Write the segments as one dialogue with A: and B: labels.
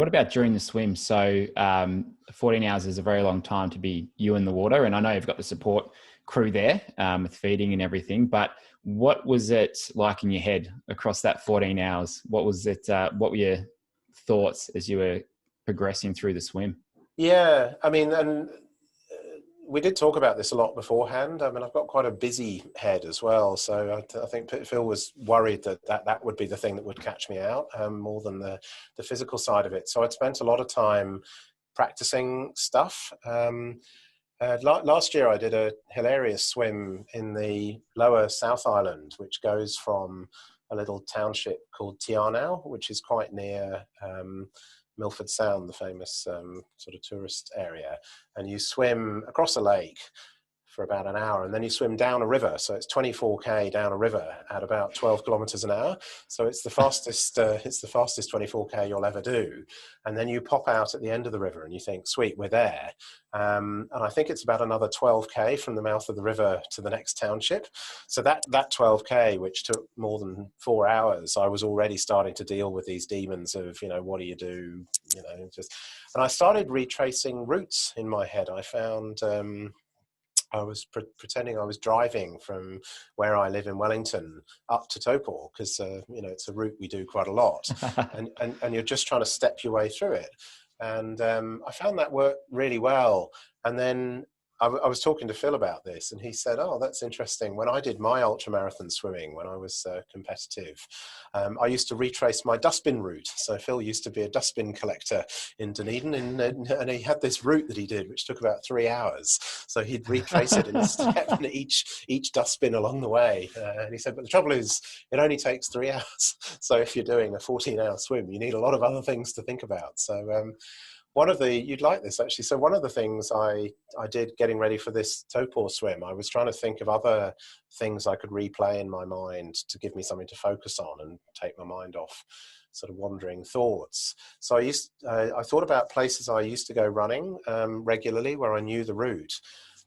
A: What about during the swim? So 14 hours is a very long time to be you in the water. And I know you've got the support crew there with feeding and everything, but what was it like in your head across that 14 hours? What was it? What were your thoughts as you were progressing through the swim?
B: Yeah, I mean, and we did talk about this a lot beforehand. I mean, I've got quite a busy head as well. So I think Phil was worried that would be the thing that would catch me out more than the physical side of it. So I'd spent a lot of time practicing stuff. Last year I did a hilarious swim in the lower South Island, which goes from a little township called Tiarnau, which is quite near Milford Sound, the famous sort of tourist area, and you swim across a lake for about an hour, and then you swim down a river. So it's 24k down a river at about 12 kilometers an hour. So it's the fastest 24k you'll ever do. And then you pop out at the end of the river, and you think, "Sweet, we're there." And I think it's about another 12k from the mouth of the river to the next township. So that 12k, which took more than 4 hours, I was already starting to deal with these demons of, what do you do, and I started retracing routes in my head. I found. I was pretending I was driving from where I live in Wellington up to Taupo because, it's a route we do quite a lot. and you're just trying to step your way through it. And I found that worked really well. And then I was talking to Phil about this, and he said, "Oh, that's interesting. When I did my ultramarathon swimming, when I was competitive, I used to retrace my dustbin route." So Phil used to be a dustbin collector in Dunedin, and he had this route that he did, which took about 3 hours. So he'd retrace it in step in each dustbin along the way. And he said, "But the trouble is, it only takes 3 hours. So if you're doing a 14-hour swim, you need a lot of other things to think about." So you'd like this actually. So one of the things I did getting ready for this Taupo swim, I was trying to think of other things I could replay in my mind to give me something to focus on and take my mind off sort of wandering thoughts. So I thought about places I used to go running regularly where I knew the route.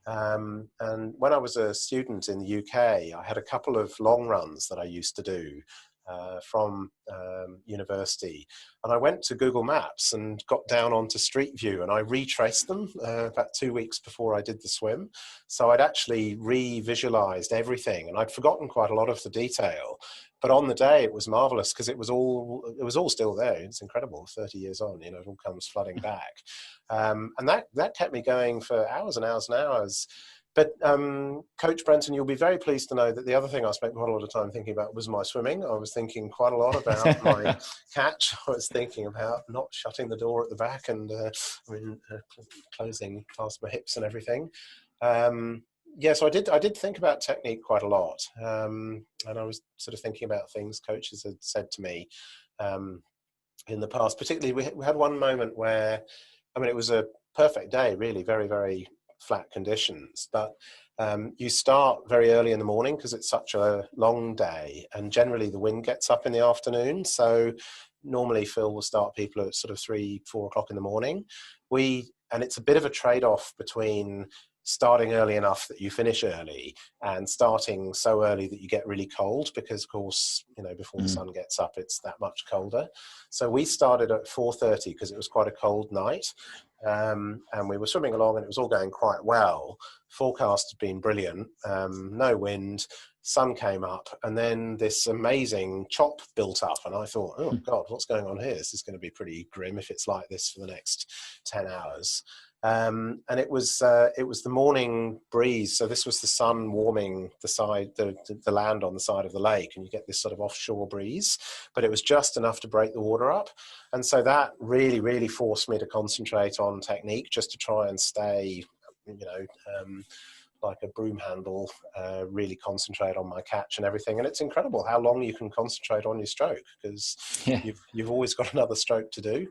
B: And when I was a student in the UK, I had a couple of long runs that I used to do from university, and I went to Google Maps and got down onto Street View, and I retraced them about 2 weeks before I did the swim. So I'd actually re-visualized everything, and I'd forgotten quite a lot of the detail, but on the day it was marvelous because it was all still there. It's incredible. 30 years on, it all comes flooding back, and that kept me going for hours and hours and hours. But Coach Brenton, you'll be very pleased to know that the other thing I spent quite a lot of time thinking about was my swimming. I was thinking quite a lot about my catch. I was thinking about not shutting the door at the back and closing past my hips and everything. So I did think about technique quite a lot. And I was sort of thinking about things coaches had said to me in the past. Particularly, we had one moment where, it was a perfect day, really, very, very flat conditions, but you start very early in the morning because it's such a long day, and generally the wind gets up in the afternoon. So normally Phil will start people at sort of 3-4 o'clock in the morning. And it's a bit of a trade-off between starting early enough that you finish early and starting so early that you get really cold, because of course, before the sun gets up, it's that much colder. So we started at 4:30 because it was quite a cold night. And we were swimming along and it was all going quite well. Forecast had been brilliant, no wind, sun came up, and then this amazing chop built up. And I thought, oh God, what's going on here? This is going to be pretty grim if it's like this for the next 10 hours. And it was the morning breeze. So this was the sun warming the land on the side of the lake, and you get this sort of offshore breeze, but it was just enough to break the water up. And so that really, really forced me to concentrate on technique, just to try and stay, like a broom handle, really concentrate on my catch and everything. And it's incredible how long you can concentrate on your stroke, because you've always got another stroke to do.